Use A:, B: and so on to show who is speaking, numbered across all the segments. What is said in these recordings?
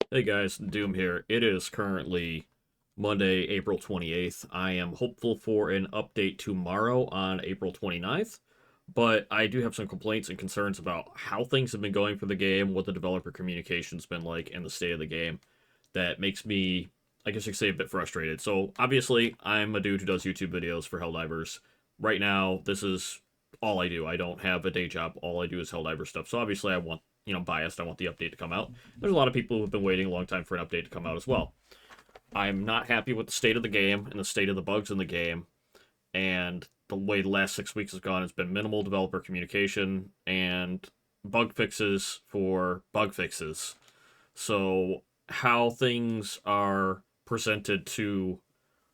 A: Hey guys, Doom here. It is currently Monday, April 28th. I am hopeful for an update tomorrow on April 29th, but I do have some complaints and concerns about how things have been going for the game, what the developer communication's been like, and the state of the game that makes me, I guess you could say, a bit frustrated. So, obviously, I'm a dude who does YouTube videos for Helldivers. Right now, this is all I do. I don't have a day job. All I do is Helldiver stuff. So, obviously, I want, biased. I want the update to come out. There's a lot of people who've been waiting a long time for an update to come out as well. I'm not happy with the state of the game and the state of the bugs in the game, and the way the last 6 weeks has gone has been minimal developer communication and bug fixes for bug fixes. So, how things are presented to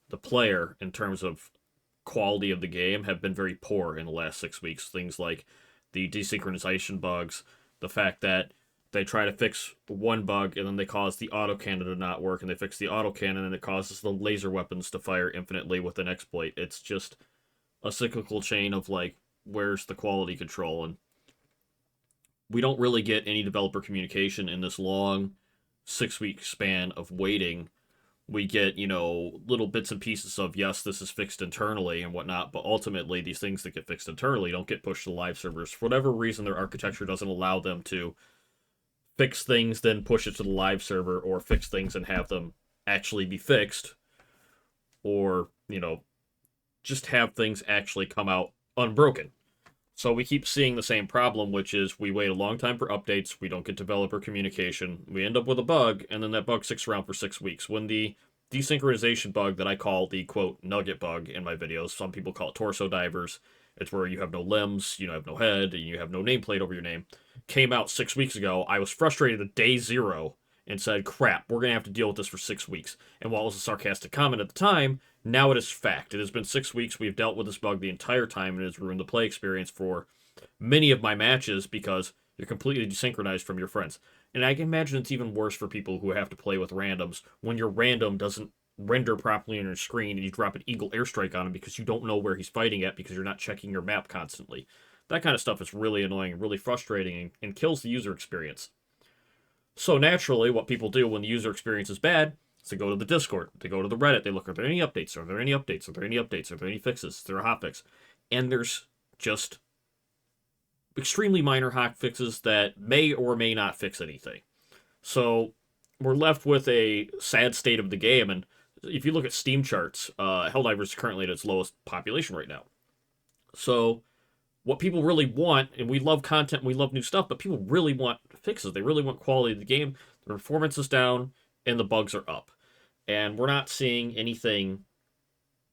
A: the player in terms of quality of the game have been very poor in the last 6 weeks. Things like the desynchronization bugs, the fact that they try to fix one bug and then they cause the autocannon to not work, and they fix the autocannon and it causes the laser weapons to fire infinitely with an exploit. It's just a cyclical chain of like, where's the quality control? And we don't really get any developer communication in this long 6 week span of waiting. We get, little bits and pieces of, yes, this is fixed internally and whatnot, but ultimately these things that get fixed internally don't get pushed to the live servers. For whatever reason, their architecture doesn't allow them to fix things, then push it to the live server, or fix things and have them actually be fixed, or, just have things actually come out unbroken. So we keep seeing the same problem, which is we wait a long time for updates, we don't get developer communication, we end up with a bug, and then that bug sticks around for 6 weeks. When the desynchronization bug that I call the quote nugget bug in my videos, some people call it torso divers, it's where you have no limbs, you have no head, and you have no nameplate over your name, came out 6 weeks ago. I was frustrated at day zero and said, crap, we're going to have to deal with this for 6 weeks. And while it was a sarcastic comment at the time, now it is fact. It has been 6 weeks. We've dealt with this bug the entire time, and it has ruined the play experience for many of my matches because you're completely desynchronized from your friends. And I can imagine it's even worse for people who have to play with randoms when your random doesn't render properly on your screen and you drop an eagle airstrike on him because you don't know where he's fighting at because you're not checking your map constantly. That kind of stuff is really annoying, really frustrating, and kills the user experience. So naturally, what people do when the user experience is bad is they go to the Discord, they go to the Reddit, they look, are there any updates? Are there any updates? Are there any updates? Are there any fixes? Is there a hotfix? And there's just extremely minor hot fixes that may or may not fix anything. So we're left with a sad state of the game. And if you look at Steam charts, Helldivers is currently at its lowest population right now. So what people really want, and we love content, we love new stuff, but people really want fixes. They really want quality of the game. The performance is down, and the bugs are up. And we're not seeing anything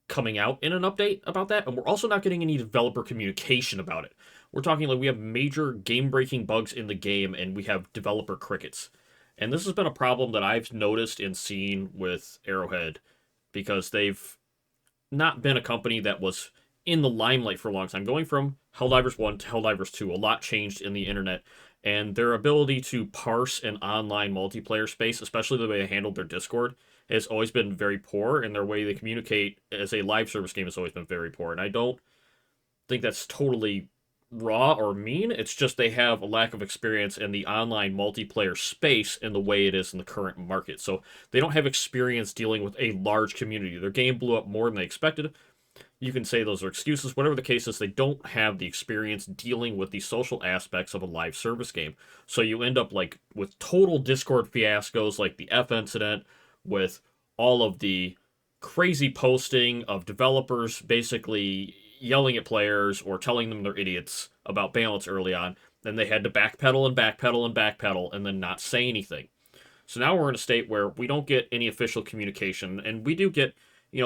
A: coming out in an update about that, and we're also not getting any developer communication about it. We're talking like we have major game-breaking bugs in the game, and we have developer crickets. And this has been a problem that I've noticed and seen with Arrowhead because they've not been a company that was in the limelight for a long time. Going from Helldivers 1 to Helldivers 2, a lot changed in the internet, and their ability to parse an online multiplayer space, especially the way they handled their Discord, has always been very poor, and their way they communicate as a live service game has always been very poor. And I don't think that's totally raw or mean. It's just they have a lack of experience in the online multiplayer space in the way it is in the current market. So they don't have experience dealing with a large community. Their game blew up more than they expected. You can say those are excuses. Whatever the case is, they don't have the experience dealing with the social aspects of a live service game. So you end up like with total Discord fiascos like the F incident, with all of the crazy posting of developers basically yelling at players or telling them they're idiots about balance early on. Then they had to backpedal and backpedal and backpedal and then not say anything. So now we're in a state where we don't get any official communication, and we do get,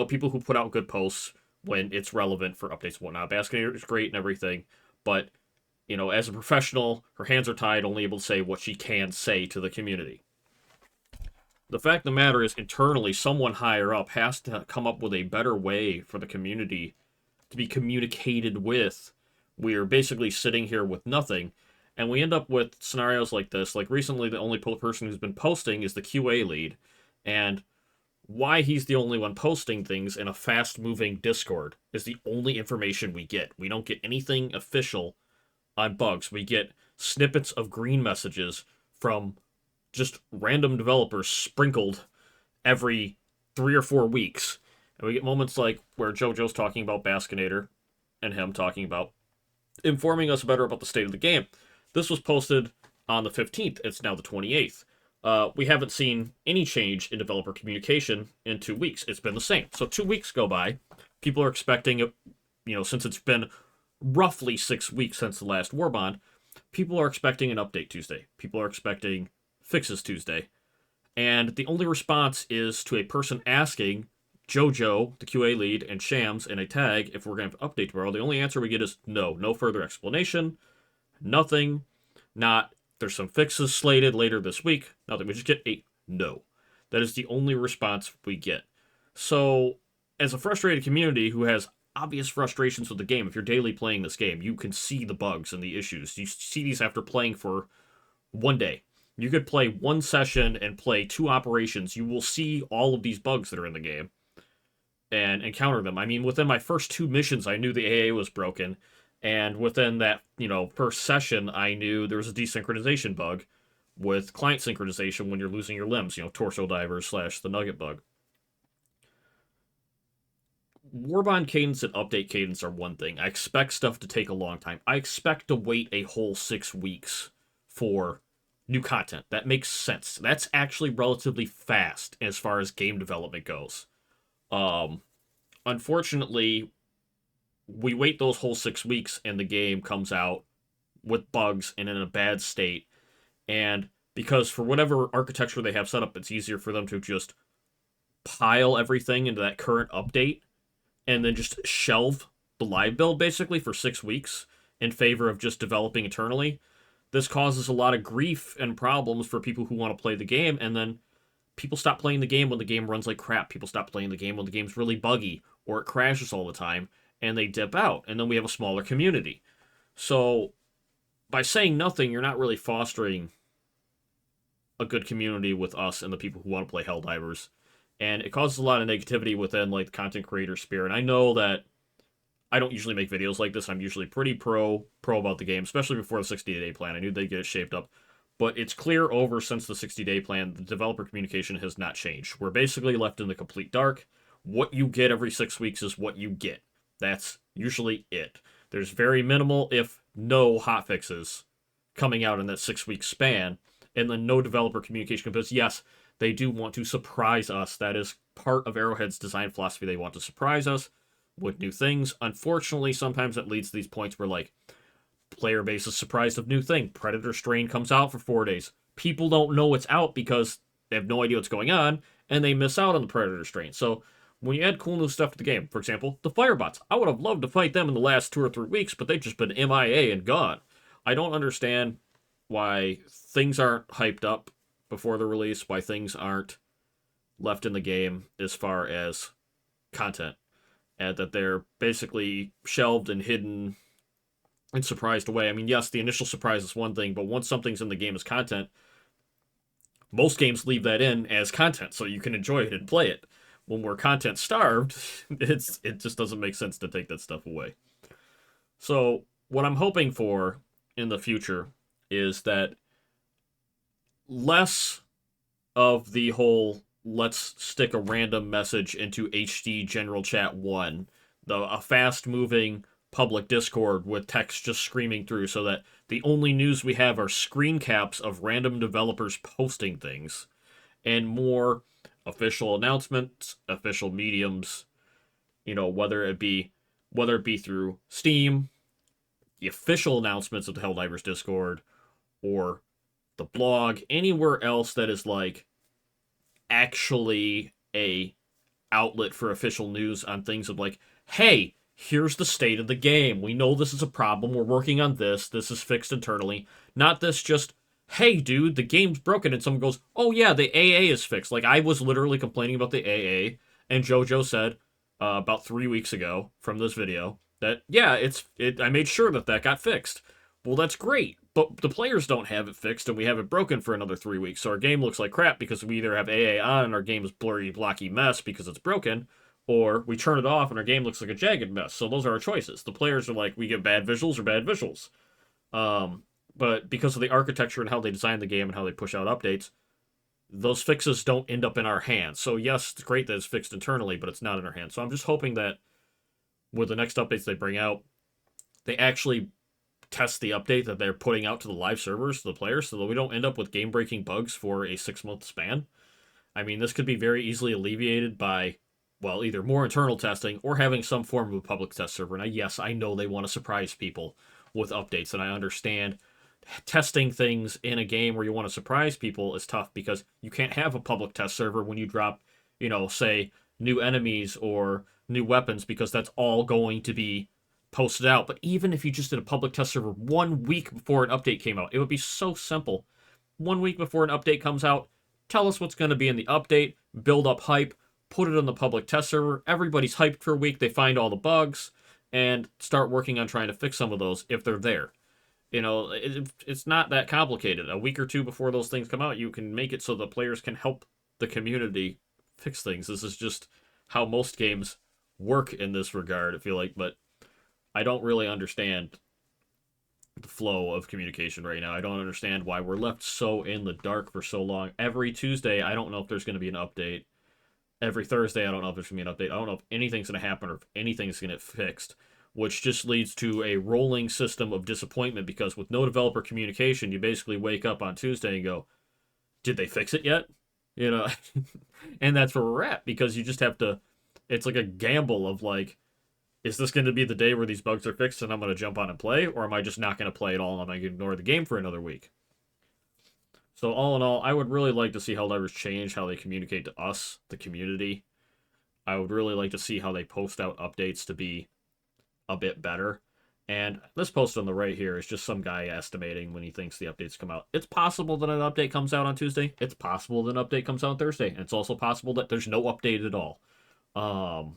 A: people who put out good posts when it's relevant for updates and whatnot. Basket is great and everything, but as a professional, her hands are tied, only able to say what she can say to the community. The fact of the matter is, internally, someone higher up has to come up with a better way for the community to be communicated with. We are basically sitting here with nothing, and we end up with scenarios like this. Like recently, the only person who's been posting is the QA lead, and why he's the only one posting things in a fast-moving Discord is the only information we get. We don't get anything official on bugs. We get snippets of green messages from just random developers sprinkled every 3 or 4 weeks. And we get moments like where JoJo's talking about Baskinator and him talking about informing us better about the state of the game. This was posted on the 15th. It's now the 28th. We haven't seen any change in developer communication in 2 weeks. It's been the same. So 2 weeks go by. People are expecting, since it's been roughly 6 weeks since the last war bond, people are expecting an update Tuesday. People are expecting fixes Tuesday. And the only response is to a person asking JoJo, the QA lead, and Shams in a tag if we're going to have an update tomorrow. The only answer we get is no. No further explanation. Nothing. Not, there's some fixes slated later this week. Nothing. We just get a no. That is the only response we get. So, as a frustrated community who has obvious frustrations with the game, if you're daily playing this game, you can see the bugs and the issues. You see these after playing for one day. You could play one session and play 2 operations. You will see all of these bugs that are in the game and encounter them. I mean, within my first 2 missions, I knew the AA was broken. And within that, first session, I knew there was a desynchronization bug with client synchronization when you're losing your limbs, torso divers / the nugget bug. Warbond cadence and update cadence are one thing. I expect stuff to take a long time. I expect to wait a whole 6 weeks for new content. That makes sense. That's actually relatively fast as far as game development goes. Unfortunately, we wait those whole 6 weeks and the game comes out with bugs and in a bad state. And because for whatever architecture they have set up, it's easier for them to just pile everything into that current update and then just shelve the live build basically for 6 weeks in favor of just developing internally. This causes a lot of grief and problems for people who want to play the game, and then people stop playing the game when the game runs like crap. People stop playing the game when the game's really buggy or it crashes all the time, and they dip out, and then we have a smaller community. So by saying nothing, you're not really fostering a good community with us and the people who want to play Helldivers, and it causes a lot of negativity within the content creator sphere. And I know that I don't usually make videos like this. I'm usually pretty pro about the game, especially before the 60-day plan. I knew they'd get it shaped up. But it's clear over since the 60-day plan, the developer communication has not changed. We're basically left in the complete dark. What you get every 6 weeks is what you get. That's usually it. There's very minimal, if no, hotfixes coming out in that 6-week span. And then no developer communication, because yes, they do want to surprise us. That is part of Arrowhead's design philosophy. They want to surprise us with new things. Unfortunately, sometimes it leads to these points where player base is surprised of new thing. Predator Strain comes out for 4 days. People don't know it's out because they have no idea what's going on, and they miss out on the Predator Strain. So when you add cool new stuff to the game, for example, the Firebots, I would have loved to fight them in the last 2 or 3 weeks, but they've just been MIA and gone. I don't understand why things aren't hyped up before the release, why things aren't left in the game as far as content, and that they're basically shelved and hidden and surprised away. I mean, yes, the initial surprise is one thing, but once something's in the game as content, most games leave that in as content so you can enjoy it and play it. When we're content starved, it just doesn't make sense to take that stuff away. So what I'm hoping for in the future is that less of the whole let's stick a random message into HD General Chat 1, a fast-moving public Discord with text just screaming through so that the only news we have are screen caps of random developers posting things, and more official announcements, official mediums, whether it be through Steam, the official announcements of the Helldivers Discord, or the blog, anywhere else that is actually a outlet for official news on things of hey, here's the state of the game. We know this is a problem. We're working on this. This is fixed internally. Not this just, hey, dude, the game's broken. And someone goes, oh, yeah, the AA is fixed. I was literally complaining about the AA, and JoJo said about 3 weeks ago from this video that, yeah, I made sure that got fixed. Well, that's great, but the players don't have it fixed, and we have it broken for another 3 weeks, so our game looks like crap because we either have AA on and our game is blurry, blocky mess because it's broken, or we turn it off and our game looks like a jagged mess. So those are our choices. The players are we get bad visuals or bad visuals. But because of the architecture and how they design the game and how they push out updates, those fixes don't end up in our hands. So yes, it's great that it's fixed internally, but it's not in our hands. So I'm just hoping that with the next updates they bring out, they actually test the update that they're putting out to the live servers to the players, so that we don't end up with game-breaking bugs for a 6-month span. I mean, this could be very easily alleviated by, well, either more internal testing or having some form of a public test server. Now, yes, I know they want to surprise people with updates, and I understand testing things in a game where you want to surprise people is tough because you can't have a public test server when you drop, say new enemies or new weapons, because that's all going to be posted out. But even if you just did a public test server 1 week before an update came out, it would be so simple. 1 week before an update comes out, tell us what's going to be in the update, build up hype, put it on the public test server. Everybody's hyped for a week, they find all the bugs, and start working on trying to fix some of those if they're there. It's not that complicated. A week or two before those things come out, you can make it so the players can help the community fix things. This is just how most games work in this regard, I feel like, but I don't really understand the flow of communication right now. I don't understand why we're left so in the dark for so long. Every Tuesday, I don't know if there's going to be an update. Every Thursday, I don't know if there's going to be an update. I don't know if anything's going to happen or if anything's going to get fixed, which just leads to a rolling system of disappointment, because with no developer communication, you basically wake up on Tuesday and go, did they fix it yet? You know, and that's where we're at, because you just have to, it's like a gamble of like, is this going to be the day where these bugs are fixed and I'm going to jump on and play, or am I just not going to play at all and I'm going to ignore the game for another week? So all in all, I would really like to see how Levers change how they communicate to us, the community. I would really like to see how they post out updates to be a bit better. And this post on the right here is just some guy estimating when he thinks the updates come out. It's possible that an update comes out on Tuesday. It's possible that an update comes out on Thursday. And it's also possible that there's no update at all. Um,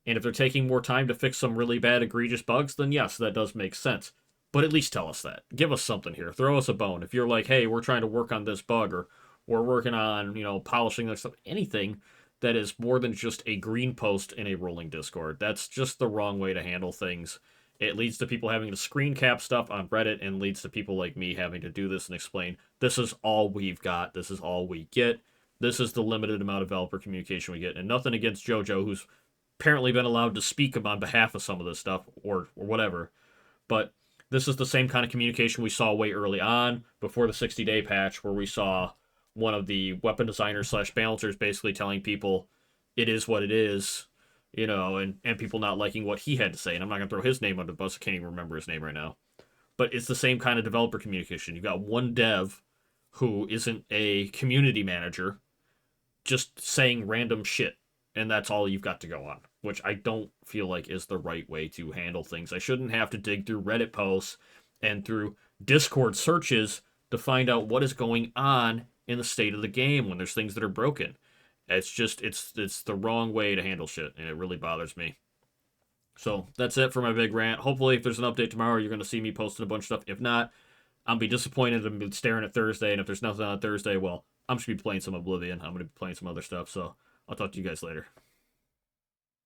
A: and if they're taking more time to fix some really bad, egregious bugs, then yes, that does make sense. But at least tell us that. Give us something here. Throw us a bone. If you're like, hey, we're trying to work on this bug, or we're working on, polishing this stuff, anything that is more than just a green post in a rolling Discord. That's just the wrong way to handle things. It leads to people having to screen cap stuff on Reddit, and leads to people like me having to do this and explain, this is all we've got. This is all we get. This is the limited amount of developer communication we get. And nothing against JoJo, who's apparently been allowed to speak on behalf of some of this stuff, or whatever. But this is the same kind of communication we saw way early on before the 60-day patch, where we saw one of the weapon designers slash balancers basically telling people it is what it is, and people not liking what he had to say. And I'm not going to throw his name under the bus. I can't even remember his name right now. But it's the same kind of developer communication. You've got one dev who isn't a community manager just saying random shit, and that's all you've got to go on, which I don't feel like is the right way to handle things. I shouldn't have to dig through Reddit posts and through Discord searches to find out what is going on in the state of the game when there's things that are broken. It's just, it's the wrong way to handle shit, and it really bothers me. So that's it for my big rant. Hopefully, if there's an update tomorrow, you're going to see me posting a bunch of stuff. If not, I'll be disappointed and be staring at Thursday. And if there's nothing on Thursday, well, I'm just going to be playing some Oblivion. I'm going to be playing some other stuff. So I'll talk to you guys later.